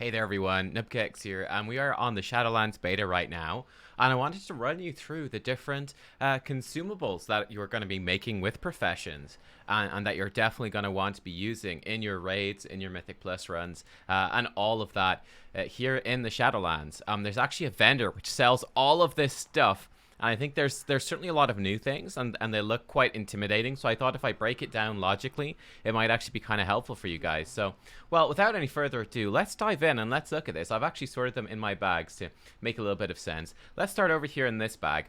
Hey there everyone, Nubkeks here, and we are on the Shadowlands beta right now, and I wanted to run you through the different consumables that you're going to be making with professions, and that you're definitely going to want to be using in your raids, in your Mythic Plus runs, and all of that here in the Shadowlands. There's actually a vendor which sells all of this stuff. And I think there's certainly a lot of new things, and they look quite intimidating. So I thought if I break it down logically, it might actually be kind of helpful for you guys. So, well, without any further ado, let's dive in and let's look at this. I've actually sorted them in my bags to make a little bit of sense. Let's start over here in this bag.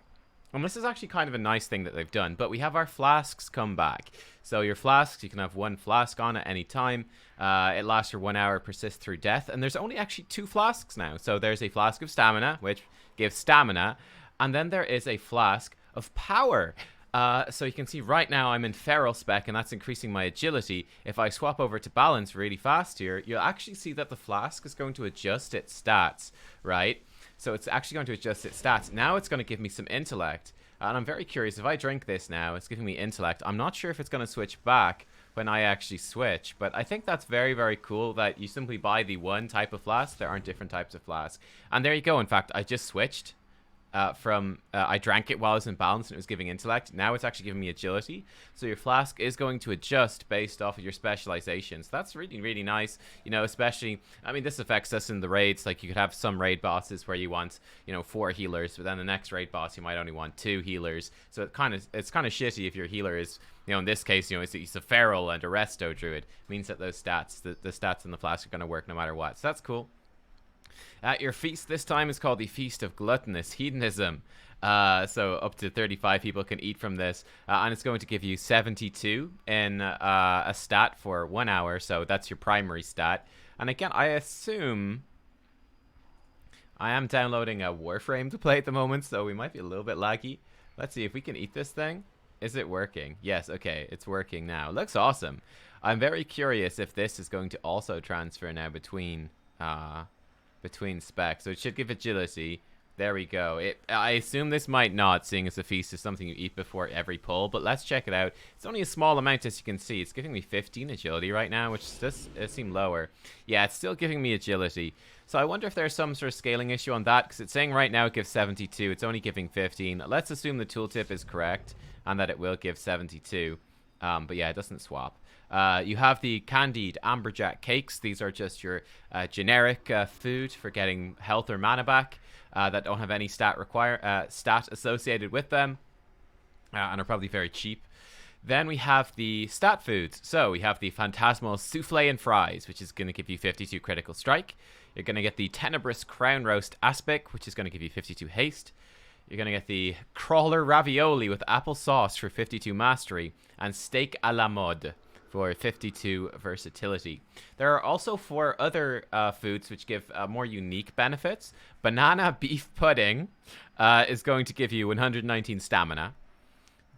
And this is actually kind of a nice thing that they've done, but we have our flasks come back. So your flasks, you can have one flask on at any time. It lasts for 1 hour, persists through death, and there's only actually 2 flasks now. So there's a flask of stamina, which gives stamina, and then there is a flask of power. So you can see right now I'm in feral spec, and that's increasing my agility. If I swap over to balance really fast here, you'll actually see that the flask is going to adjust its stats, right? So it's actually going to adjust its stats. Now it's going to give me some intellect. And I'm very curious, if I drink this now, it's giving me intellect. I'm not sure if it's going to switch back when I actually switch, but I think that's very, very cool that you simply buy the one type of flask. There aren't different types of flask. And there you go. In fact, I just switched. I drank it while I was in balance and it was giving intellect. Now it's actually giving me agility. So your flask is going to adjust based off of your specializations. That's really, really nice. You know, especially, I mean, this affects us in the raids. Like you could have some raid bosses where you want, 4 healers, but then the next raid boss you might only want 2 healers. So it's kind of shitty if your healer is, in this case, it's a feral and a resto druid. It means that those stats, the stats in the flask are going to work no matter what. So that's cool. Your feast this time is called the Feast of Gluttonous Hedonism. So up to 35 people can eat from this. And it's going to give you 72 in a stat for 1 hour. So that's your primary stat. And again, I assume I am downloading a Warframe to play at the moment, so we might be a little bit laggy. Let's see if we can eat this thing. Is it working? Yes, okay, it's working now. Looks awesome. I'm very curious if this is going to also transfer now between specs. So it should give agility. There we go. I assume this might not, seeing as a feast is something you eat before every pull, but let's check it out. It's only a small amount, as you can see. It's giving me 15 agility right now, which does seem lower. Yeah, it's still giving me agility. So I wonder if there's some sort of scaling issue on that, because it's saying right now it gives 72. It's only giving 15. Let's assume the tooltip is correct and that it will give 72. But yeah, it doesn't swap. You have the candied amberjack cakes. These are just your generic food for getting health or mana back that don't have any stat associated with them and are probably very cheap. Then we have the stat foods. So we have the Phantasmal Souffle and Fries, which is going to give you 52 critical strike. You're going to get the Tenebrous Crown Roast Aspic, which is going to give you 52 haste. You're going to get the Crawler Ravioli with apple sauce for 52 mastery, and Steak a la mode for 52 versatility. There are also 4 other foods which give more unique benefits. Banana beef pudding is going to give you 119 stamina.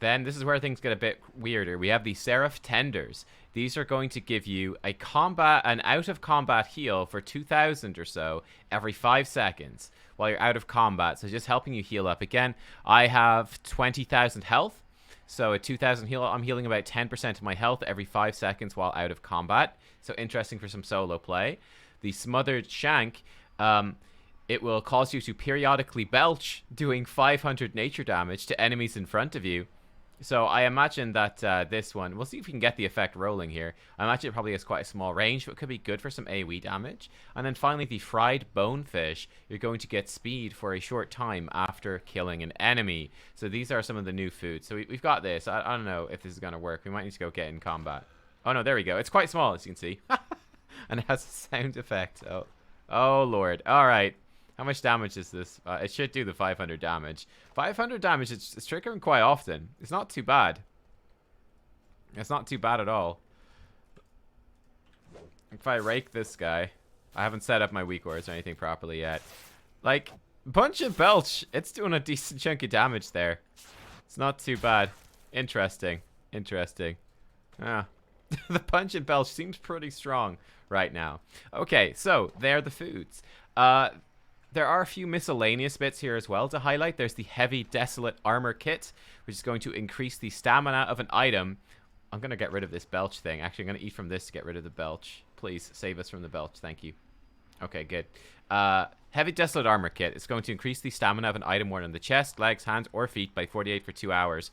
Then this is where things get a bit weirder. We have the Seraph Tenders. These are going to give you an out of combat heal for 2,000 or so every 5 seconds while you're out of combat. So just helping you heal up. Again, I have 20,000 health. So at 2,000 heal, I'm healing about 10% of my health every 5 seconds while out of combat. So interesting for some solo play. The Smothered Shank, it will cause you to periodically belch, doing 500 nature damage to enemies in front of you. So I imagine that this one, we'll see if we can get the effect rolling here. I imagine it probably has quite a small range, but it could be good for some AoE damage. And then finally, the Fried Bonefish. You're going to get speed for a short time after killing an enemy. So these are some of the new foods. So we've got this. I don't know if this is going to work. We might need to go get in combat. Oh no, there we go. It's quite small, as you can see. And it has a sound effect. Oh Lord. All right. How much damage is this? It should do the 500 damage. 500 damage, it's triggering quite often. It's not too bad. It's not too bad at all. If I rake this guy, I haven't set up my weak auras or anything properly yet. Like, Punch and Belch, it's doing a decent chunk of damage there. It's not too bad. Interesting. Interesting. Ah. The Punch and Belch seems pretty strong right now. Okay, so they're the foods. There are a few miscellaneous bits here as well to highlight. There's the Heavy Desolate Armor Kit, which is going to increase the stamina of an item. I'm going to get rid of this belch thing. Actually, I'm going to eat from this to get rid of the belch. Please, save us from the belch. Thank you. Okay, good. Heavy Desolate Armor Kit. It's going to increase the stamina of an item worn on the chest, legs, hands, or feet by 48 for 2 hours.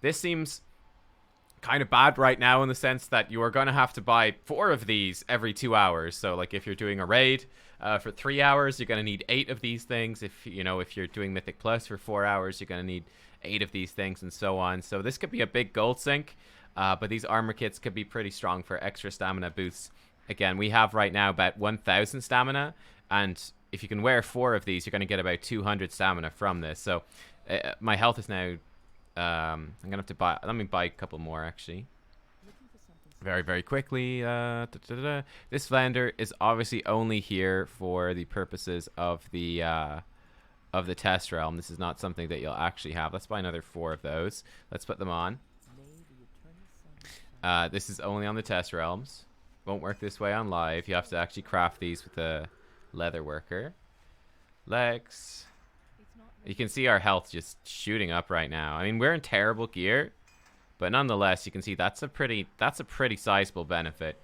This seems kind of bad right now in the sense that you are going to have to buy 4 of these every 2 hours. So, like, if you're doing a raid for 3 hours, you're going to need 8 of these things. If you're doing Mythic Plus for 4 hours, you're going to need 8 of these things, and so on. So this could be a big gold sink, but these armor kits could be pretty strong for extra stamina boosts. Again, we have right now about 1,000 stamina, and if you can wear 4 of these, you're going to get about 200 stamina from this. So my health is now... I'm going to have to buy... Let me buy a couple more, actually. Very, very quickly. This vendor is obviously only here for the purposes of the test realm. This is not something that you'll actually have. Let's buy another 4 of those. Let's put them on. This is only on the test realms. Won't work this way on live. You have to actually craft these with a leather worker. Legs. You can see our health just shooting up right now. I mean, we're in terrible gear, but nonetheless, you can see that's a pretty sizable benefit.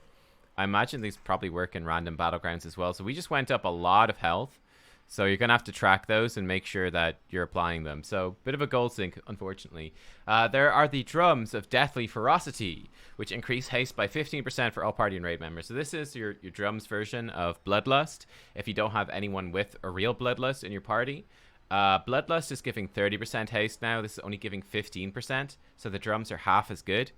I imagine these probably work in random battlegrounds as well. So we just went up a lot of health. So you're going to have to track those and make sure that you're applying them. So bit of a gold sink, unfortunately. There are the Drums of Deathly Ferocity, which increase haste by 15% for all party and raid members. So this is your Drums version of Bloodlust. If you don't have anyone with a real Bloodlust in your party. Bloodlust is giving 30% haste now. This is only giving 15%. So the Drums are half as good.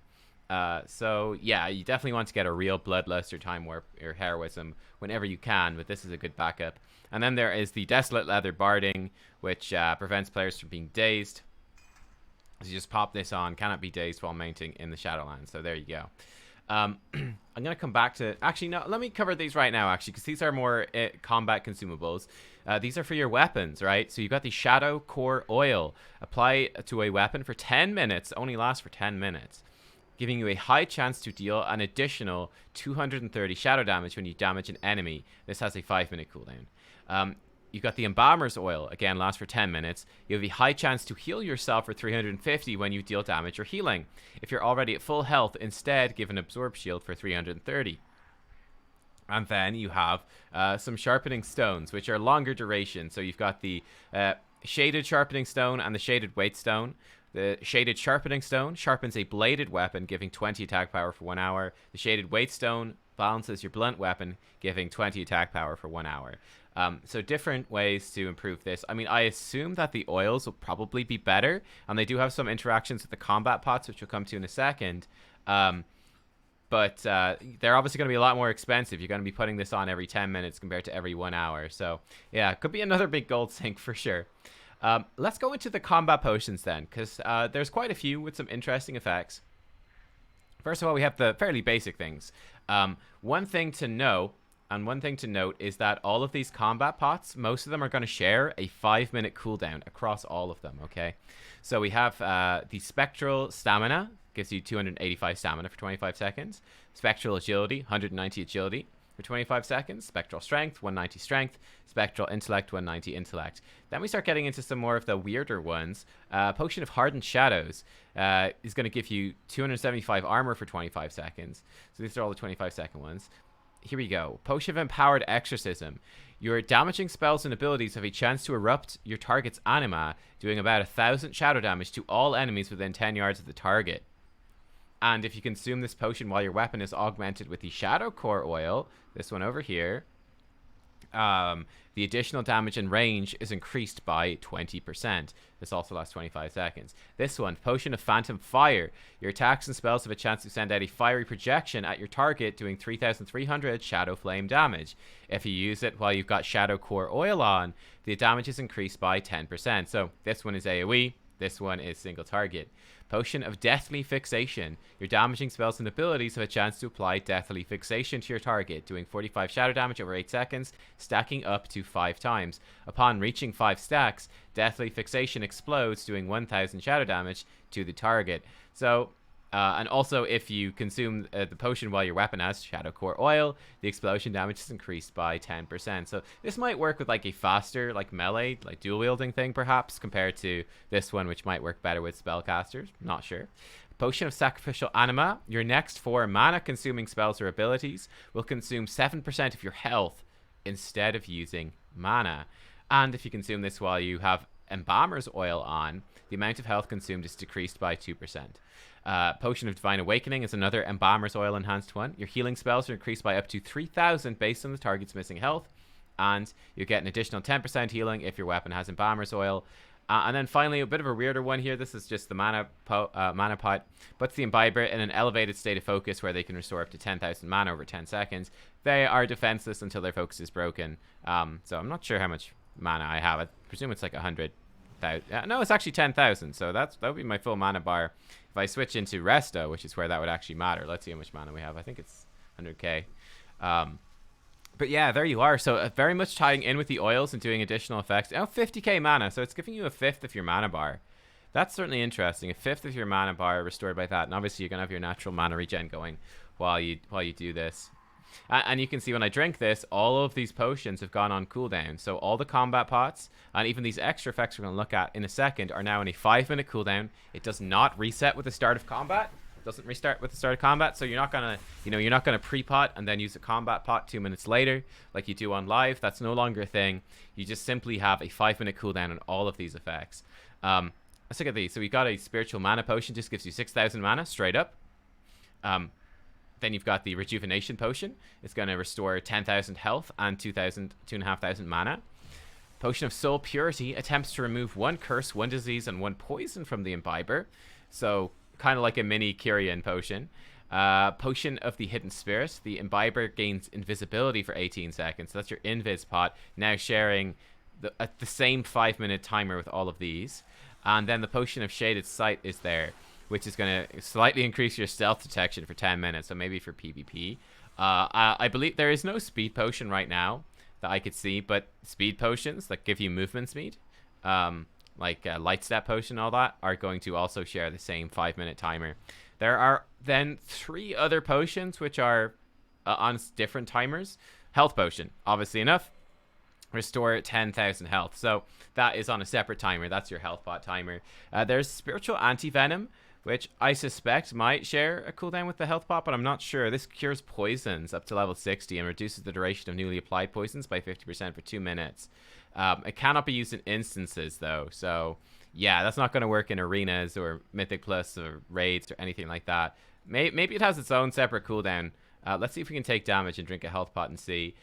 So yeah, you definitely want to get a real Bloodlust or Time Warp or Heroism whenever you can, but this is a good backup. And then there is the Desolate Leather Barding, which prevents players from being dazed. So you just pop this on, cannot be dazed while mounting in the Shadowlands. So there you go. I'm going to come back to... Actually, no, let me cover these right now, actually, because these are more combat consumables. These are for your weapons, right? So you've got the Shadow Core Oil. Apply to a weapon for 10 minutes. Only lasts for 10 minutes. Giving you a high chance to deal an additional 230 shadow damage when you damage an enemy. This has a 5-minute cooldown. You've got the Embalmer's Oil. Again, lasts for 10 minutes. You have a high chance to heal yourself for 350 when you deal damage or healing. If you're already at full health, instead give an Absorb Shield for 330. And then you have some Sharpening Stones, which are longer duration. So you've got the Shaded Sharpening Stone and the Shaded Weight Stone. The Shaded Sharpening Stone sharpens a bladed weapon, giving 20 attack power for 1 hour. The Shaded Weight Stone balances your blunt weapon, giving 20 attack power for 1 hour. So different ways to improve this. I mean, I assume that the oils will probably be better, and they do have some interactions with the combat pots, which we'll come to in a second. But they're obviously going to be a lot more expensive. You're going to be putting this on every 10 minutes compared to every 1 hour. So yeah, it could be another big gold sink for sure. Let's go into the combat potions then, because there's quite a few with some interesting effects. First of all, we have the fairly basic things. One thing to note is that all of these combat pots, most of them are going to share a 5-minute cooldown across all of them, okay? So we have the Spectral Stamina, gives you 285 stamina for 25 seconds. Spectral Agility, 190 agility for 25 seconds. Spectral Strength, 190 strength. Spectral Intellect, 190 intellect. Then we start getting into some more of the weirder ones. Potion of Hardened Shadows is going to give you 275 armor for 25 seconds. So these are all the 25-second ones. Here we go. Potion of Empowered Exorcism. Your damaging spells and abilities have a chance to erupt your target's anima, doing about 1,000 shadow damage to all enemies within 10 yards of the target. And if you consume this potion while your weapon is augmented with the Shadow Core Oil, this one over here, the additional damage and range is increased by 20%. This also lasts 25 seconds. This one, Potion of Phantom Fire. Your attacks and spells have a chance to send out a fiery projection at your target, doing 3,300 Shadow Flame damage. If you use it while you've got Shadow Core Oil on, the damage is increased by 10%. So this one is AoE. This one is single target. Potion of Deathly Fixation. Your damaging spells and abilities have a chance to apply Deathly Fixation to your target, doing 45 shadow damage over 8 seconds, stacking up to 5 times. Upon reaching 5 stacks, Deathly Fixation explodes, doing 1,000 shadow damage to the target. So, and also if you consume the potion while your weapon has Shadow Core Oil, the explosion damage is increased by 10%. So this might work with like a faster, like melee, like dual wielding thing perhaps, compared to this one, which might work better with spellcasters. Not sure. Potion of Sacrificial Anima. Your next 4 mana consuming spells or abilities will consume 7% of your health instead of using mana. And if you consume this while you have Embalmer's Oil on, the amount of health consumed is decreased by 2%. Potion of Divine Awakening is another Embalmer's Oil enhanced one. Your healing spells are increased by up to 3,000 based on the target's missing health. And you get an additional 10% healing if your weapon has Embalmer's Oil. And then finally, a bit of a weirder one here. This is just the mana pot. Puts the Imbiber in an elevated state of focus where they can restore up to 10,000 mana over 10 seconds. They are defenseless until their focus is broken. So I'm not sure how much mana I have. I presume it's like 100,000. No, it's actually 10,000. So that would be my full mana bar. If I switch into Resto, which is where that would actually matter. Let's see how much mana we have. I think it's 100k. But yeah, there you are. So very much tying in with the oils and doing additional effects. Oh, 50k mana. So it's giving you a fifth of your mana bar. That's certainly interesting. A fifth of your mana bar restored by that. And obviously you're going to have your natural mana regen going while you do this. And you can see when I drink this, all of these potions have gone on cooldown. So all the combat pots and even these extra effects we're going to look at in a second are now on a 5-minute cooldown. It does not reset with the start of combat. Doesn't restart with the start of combat, so you're not gonna pre-pot and then use a combat pot 2 minutes later like you do on live. That's no longer a thing. You just simply have a 5-minute cooldown on all of these effects. Let's look at these. So we got a spiritual mana potion, just gives you 6,000 mana straight up. Then you've got the rejuvenation potion. It's going to restore 10,000 health and 2,500 mana. Potion of soul purity attempts to remove 1 curse, 1 disease, and 1 poison from the imbiber. So kind of like a mini Kyrian potion. Potion of the hidden spirit. The imbiber gains invisibility for 18 seconds. So that's your invis pot. Now sharing the same 5-minute timer with all of these. And then the potion of shaded sight is there, which is going to slightly increase your stealth detection for 10 minutes. So maybe for PvP. I believe there is no speed potion right now that I could see, but speed potions that give you movement speed, like light step potion, all that, are going to also share the same 5-minute timer. There are then 3 other potions which are on different timers. Health potion, obviously enough, restore 10,000 health. So that is on a separate timer. That's your health bot timer. There's spiritual anti-venom, which I suspect might share a cooldown with the health pot, but I'm not sure. This cures poisons up to level 60 and reduces the duration of newly applied poisons by 50% for 2 minutes. It cannot be used in instances, though. So, yeah, that's not going to work in arenas or Mythic Plus or raids or anything like that. Maybe it has its own separate cooldown. Let's see if we can take damage and drink a health pot and see.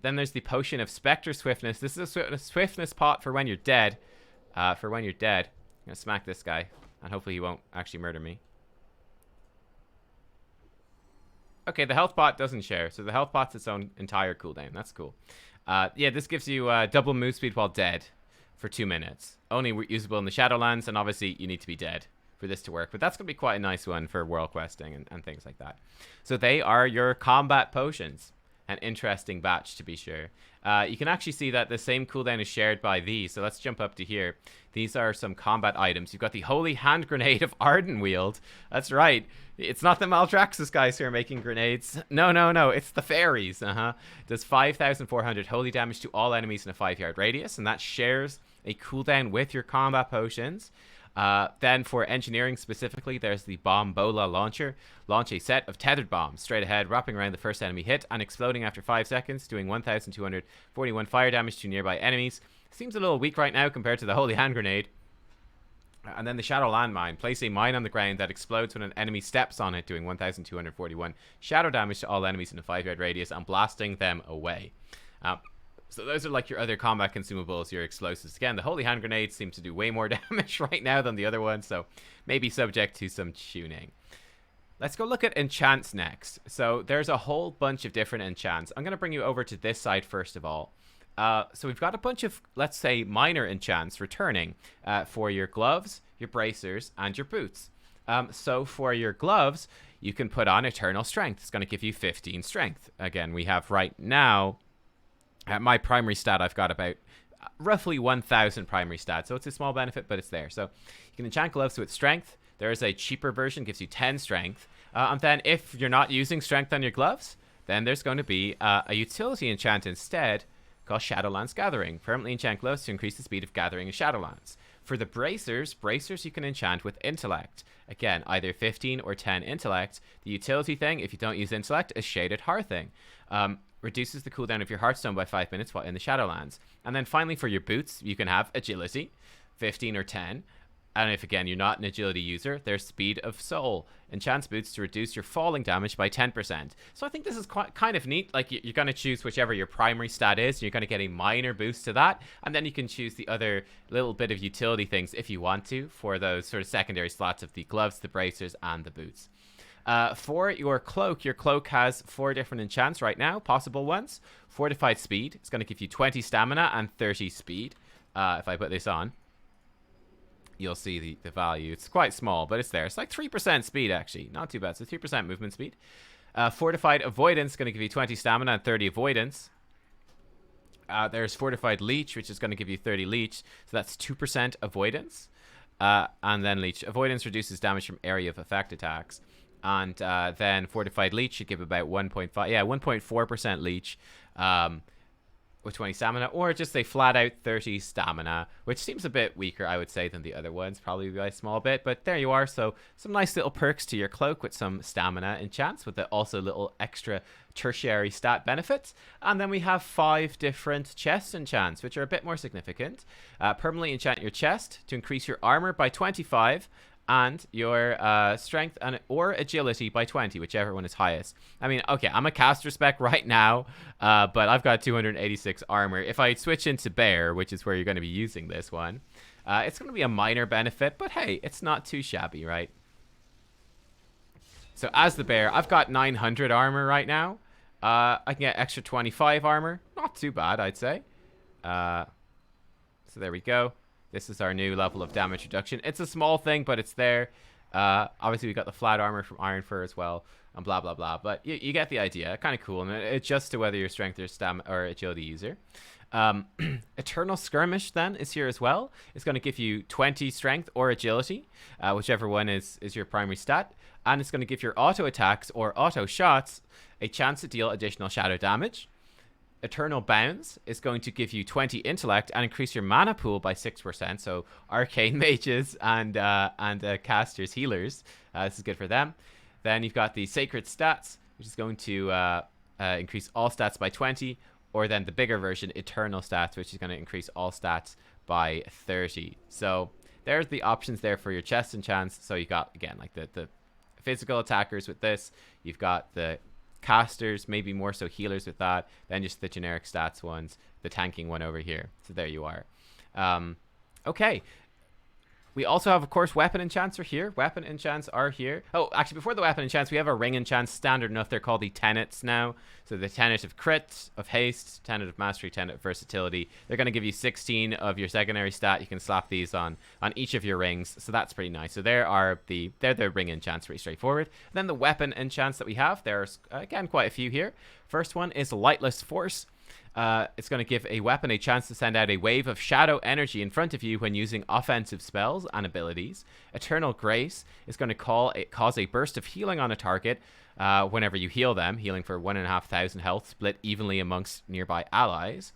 Then there's the Potion of Spectre Swiftness. This is a swiftness pot for when you're dead. I'm going to smack this guy, and hopefully he won't actually murder me. Okay, the health pot doesn't share, so the health pot's its own entire cooldown. That's cool. Yeah, this gives you double move speed while dead for 2 minutes. Only usable in the Shadowlands, and obviously you need to be dead for this to work. But that's going to be quite a nice one for world questing and things like that. So they are your combat potions. An interesting batch, to be sure. You can actually see that the same cooldown is shared by these. So let's jump up to here. These are some combat items. You've got the Holy Hand Grenade of Ardenweald. That's right. It's not the Maldraxxus guys who are making grenades. No. It's the fairies. Does 5,400 holy damage to all enemies in a 5-yard radius. And that shares a cooldown with your combat potions. Then for engineering specifically, there's the Bombola launcher. Launch a set of tethered bombs straight ahead, wrapping around the first enemy hit and exploding after 5 seconds, doing 1,241 fire damage to nearby enemies. Seems a little weak right now compared to the Holy Hand Grenade. And then the Shadow Landmine. Place a mine on the ground that explodes when an enemy steps on it, doing 1,241 shadow damage to all enemies in a 5-yard radius and blasting them away. So those are like your other combat consumables, your explosives. Again, the Holy Hand Grenade seems to do way more damage right now than the other one, so maybe subject to some tuning. Let's go look at enchants next. So there's a whole bunch of different enchants. I'm going to bring you over to this side first of all. So we've got a bunch of, let's say, minor enchants returning for your gloves, your bracers, and your boots. So for your gloves, you can put on Eternal Strength. It's going to give you 15 strength. Again, we have right now, at my primary stat, I've got about roughly 1,000 primary stats. So it's a small benefit, but it's there. So you can enchant gloves with strength. There is a cheaper version, gives you 10 strength. And then if you're not using strength on your gloves, then there's going to be a utility enchant instead called Shadowlands Gathering. Permanently enchant gloves to increase the speed of gathering in Shadowlands. For the bracers you can enchant with intellect. Again, either 15 or 10 intellect. The utility thing, if you don't use intellect, is Shaded Hearthing. reduces the cooldown of your Hearthstone by 5 minutes while in the Shadowlands. And then finally for your boots, you can have agility, 15 or 10. And if, again, you're not an agility user, there's speed of soul. Enchants boots to reduce your falling damage by 10%. So I think this is kind of neat. Like, you're going to choose whichever your primary stat is. You're going to get a minor boost to that. And then you can choose the other little bit of utility things if you want to for those sort of secondary slots of the gloves, the bracers, and the boots. For your cloak has 4 different enchants right now, possible ones. Fortified speed. It's going to give you 20 stamina and 30 speed. If I put this on, you'll see the value. It's quite small, but it's there. It's like 3% speed, actually. Not too bad. So 3% movement speed. Fortified avoidance, going to give you 20 stamina and 30 avoidance. There's fortified leech, which is going to give you 30 leech. So that's 2% avoidance. And then leech. Avoidance reduces damage from area of effect attacks. And then fortified leech should give about 1.4% leech. With 20 stamina, or just a flat out 30 stamina, which seems a bit weaker, I would say, than the other ones, probably by a small bit, but there you are. So some nice little perks to your cloak with some stamina enchants, with the also little extra tertiary stat benefits. And then we have 5 different chest enchants, which are a bit more significant. Permanently enchant your chest to increase your armor by 25 and your strength or agility by 20, whichever one is highest. I mean, okay, I'm a caster spec right now, but I've got 286 armor. If I switch into bear, which is where you're going to be using this one, it's going to be a minor benefit, but hey, it's not too shabby, right? So as the bear, I've got 900 armor right now. I can get extra 25 armor. Not too bad, I'd say. So there we go. This is our new level of damage reduction. It's a small thing, but it's there. Obviously, we got the flat armor from Iron Fur as well, and blah, blah, blah. But you get the idea. Kind of cool. And it adjusts to whether you're strength or stamina or agility user. Eternal Skirmish, then, is here as well. It's going to give you 20 strength or agility, whichever one is your primary stat. And it's going to give your auto attacks or auto shots a chance to deal additional shadow damage. Eternal Bounds is going to give you 20 intellect and increase your mana pool by 6%. So arcane mages and casters, healers, this is good for them. Then you've got the Sacred Stats, which is going to increase all stats by 20. Or then the bigger version, Eternal Stats, which is going to increase all stats by 30. So there's the options there for your chest enchants. So you got, again, like the physical attackers with this. You've got the casters, maybe more so healers with that, then just the generic stats ones, the tanking one over here. So there you are. Okay, we also have, of course, weapon enchants are here. Weapon enchants are here. Oh, actually, before the weapon enchants, we have our ring enchants. Standard enough, they're called the tenets now. So the tenet of crit, of haste, tenet of mastery, tenet of versatility. They're going to give you 16 of your secondary stat. You can slap these on each of your rings. So that's pretty nice. So they're the ring enchants, pretty straightforward. And then the weapon enchants that we have, there's, again, quite a few here. First one is Lightless Force. It's going to give a weapon a chance to send out a wave of shadow energy in front of you when using offensive spells and abilities. Eternal Grace is going to cause a burst of healing on a target whenever you heal them, healing for 1,500 health, split evenly amongst nearby allies.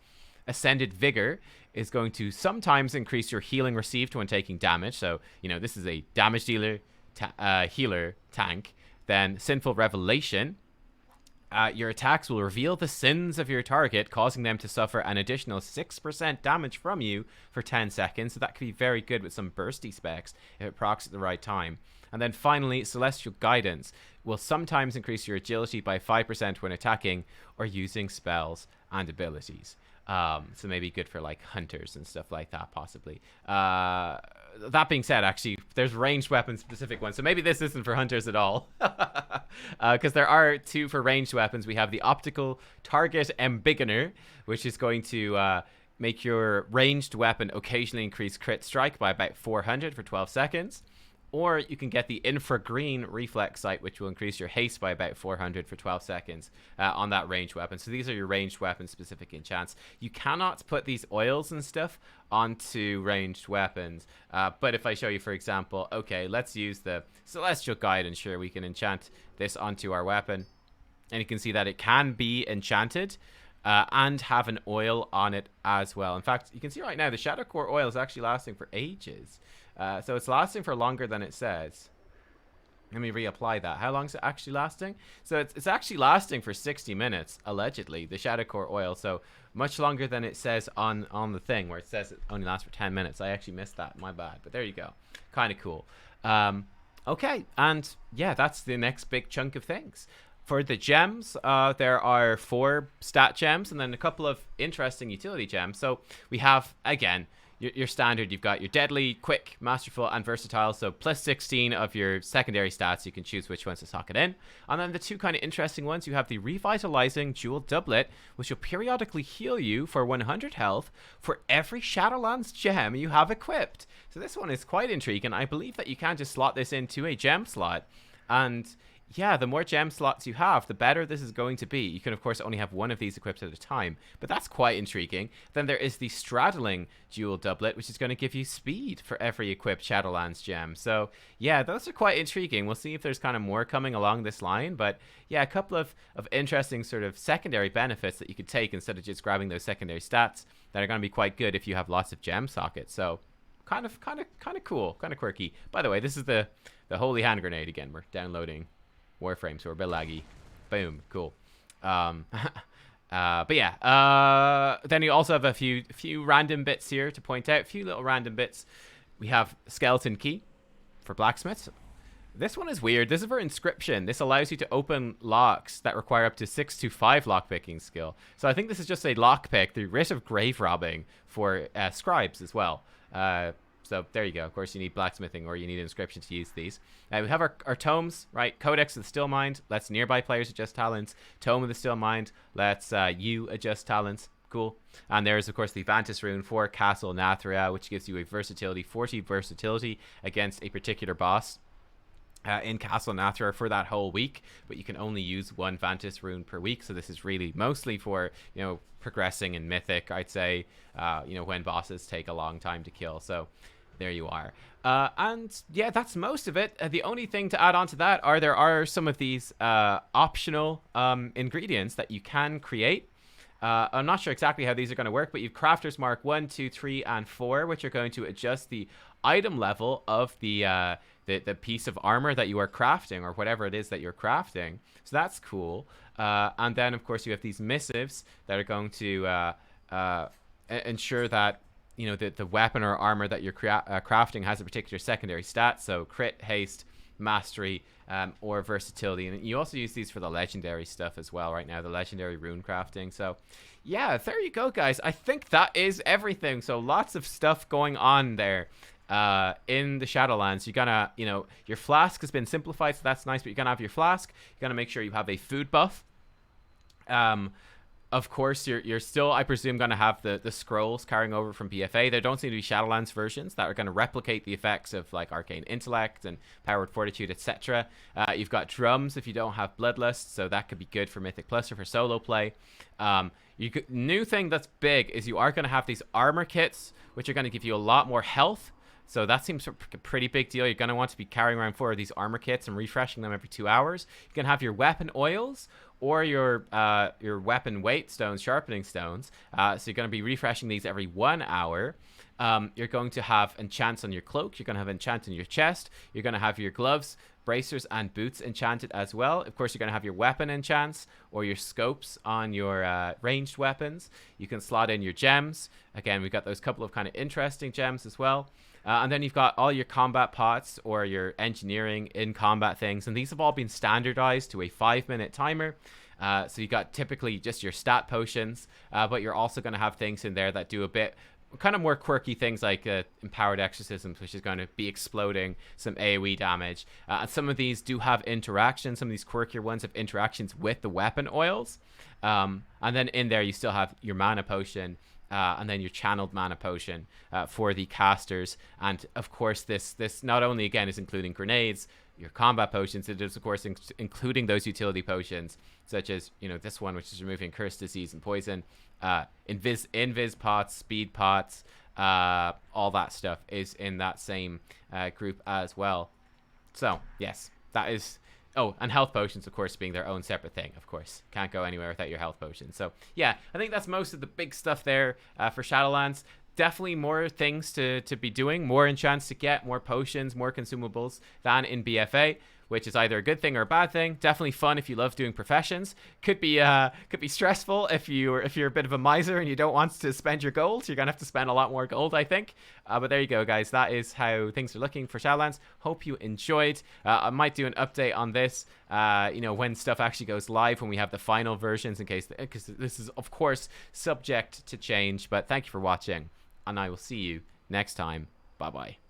Ascended Vigor is going to sometimes increase your healing received when taking damage. So, this is a damage dealer, healer, tank. Then Sinful Revelation. Your attacks will reveal the sins of your target, causing them to suffer an additional 6% damage from you for 10 seconds. So that could be very good with some bursty specs if it procs at the right time. And then finally, Celestial Guidance will sometimes increase your agility by 5% when attacking or using spells and abilities. So maybe good for like hunters and stuff like that, possibly. That being said, actually, there's ranged weapon specific ones. So maybe this isn't for hunters at all. Because there are 2 for ranged weapons. We have the Optical Target Embiggener, which is going to make your ranged weapon occasionally increase crit strike by about 400 for 12 seconds. Or you can get the infragreen reflex sight, which will increase your haste by about 400 for 12 seconds on that ranged weapon. So these are your ranged weapon specific enchants. You cannot put these oils and stuff onto ranged weapons. But if I show you, for example, okay, let's use the Celestial Guidance. Sure, we can enchant this onto our weapon. And you can see that it can be enchanted and have an oil on it as well. In fact, you can see right now the Shadow Core oil is actually lasting for ages. So it's lasting for longer than it says. Let me reapply that. How long is it actually lasting? So it's actually lasting for 60 minutes, allegedly, the Shadow Core oil. So much longer than it says on the thing, where it says it only lasts for 10 minutes. I actually missed that. My bad. But there you go. Kind of cool. Okay. And yeah, that's the next big chunk of things. For the gems, there are 4 stat gems and then a couple of interesting utility gems. So we have, again, your standard. You've got your deadly, quick, masterful, and versatile. So plus 16 of your secondary stats. You can choose which ones to sock it in. And then the 2 kind of interesting ones, you have the revitalizing dual doublet, which will periodically heal you for 100 health for every Shadowlands gem you have equipped. So this one is quite intriguing. I believe that you can just slot this into a gem slot. And yeah, the more gem slots you have, the better this is going to be. You can, of course, only have one of these equipped at a time, but that's quite intriguing. Then there is the straddling dual doublet, which is going to give you speed for every equipped Shadowlands gem. So yeah, those are quite intriguing. We'll see if there's kind of more coming along this line, but yeah, a couple of interesting sort of secondary benefits that you could take instead of just grabbing those secondary stats that are going to be quite good if you have lots of gem sockets. So kind of cool, kind of quirky. By the way, this is the holy hand grenade again. We're downloading Warframe, so we're a bit laggy. Boom, cool. But yeah, then you also have a few random bits here to point out. A few little random bits. We have skeleton key for blacksmiths. This one is weird. This is for inscription. This allows you to open locks that require up to 6 to 5 lockpicking skill. So I think this is just a lockpick, the writ of grave robbing for scribes as well. So there you go. Of course, you need blacksmithing or you need inscription to use these. We have our tomes, right? Codex of the Still Mind lets nearby players adjust talents. Tome of the Still Mind lets you adjust talents. Cool. And there's, of course, the Vantus rune for Castle Nathria, which gives you a versatility, 40 versatility against a particular boss in Castle Nathria for that whole week. But you can only use 1 Vantus rune per week. So this is really mostly for, progressing in Mythic, I'd say, when bosses take a long time to kill. So there you are. And yeah, that's most of it. The only thing to add on to that there are some of these optional ingredients that you can create. I'm not sure exactly how these are going to work, but you've Crafter's Mark 1, 2, 3, and 4, which are going to adjust the item level of the piece of armor that you are crafting, or whatever it is that you're crafting. So that's cool. And then, of course, you have these missives that are going to ensure that the weapon or armor that you're crafting has a particular secondary stat, so crit, haste, mastery, or versatility. And you also use these for the legendary stuff as well right now, the legendary rune crafting. So yeah, there you go, guys. I think that is everything. So lots of stuff going on there in the Shadowlands. You're gonna, your flask has been simplified, so that's nice, but you're gonna have your flask. You're gonna make sure you have a food buff. Of course, you're still, I presume, going to have the scrolls carrying over from BFA. There don't seem to be Shadowlands versions that are going to replicate the effects of like Arcane Intellect and Powered Fortitude, etc. You've got drums if you don't have Bloodlust, so that could be good for Mythic Plus or for solo play. New thing that's big is you are going to have these armor kits, which are going to give you a lot more health. So that seems a pretty big deal. You're going to want to be carrying around 4 of these armor kits and refreshing them every 2 hours. You can have your weapon oils or your weapon weight stones, sharpening stones. So you're going to be refreshing these every 1 hour. You're going to have enchants on your cloak. You're going to have enchant on your chest. You're going to have your gloves, bracers, and boots enchanted as well. Of course, you're going to have your weapon enchants or your scopes on your ranged weapons. You can slot in your gems. Again, we've got those couple of kind of interesting gems as well. And then you've got all your combat pots or your engineering in combat things. And these have all been standardized to a 5-minute timer. So you got typically just your stat potions, but you're also going to have things in there that do a bit kind of more quirky things like empowered exorcisms, which is going to be exploding some AoE damage. And some of these do have interactions. Some of these quirkier ones have interactions with the weapon oils. And then in there you still have your mana potion. And then your channeled mana potion for the casters. And of course, this not only, again, is including grenades, your combat potions, it is, of course, including those utility potions, such as, this one, which is removing curse, disease, and poison. Invis pots, speed pots, all that stuff is in that same group as well. So, yes, that is... Oh, and health potions, of course, being their own separate thing, of course. Can't go anywhere without your health potions. So, yeah, I think that's most of the big stuff there for Shadowlands. Definitely more things to be doing, more enchants to get, more potions, more consumables than in BFA. which is either a good thing or a bad thing. Definitely fun if you love doing professions. Could be stressful if you're a bit of a miser and you don't want to spend your gold. You're gonna have to spend a lot more gold, I think. But there you go, guys. That is how things are looking for Shadowlands. Hope you enjoyed. I might do an update on this, when stuff actually goes live, when we have the final versions, because this is of course subject to change. But thank you for watching, and I will see you next time. Bye bye.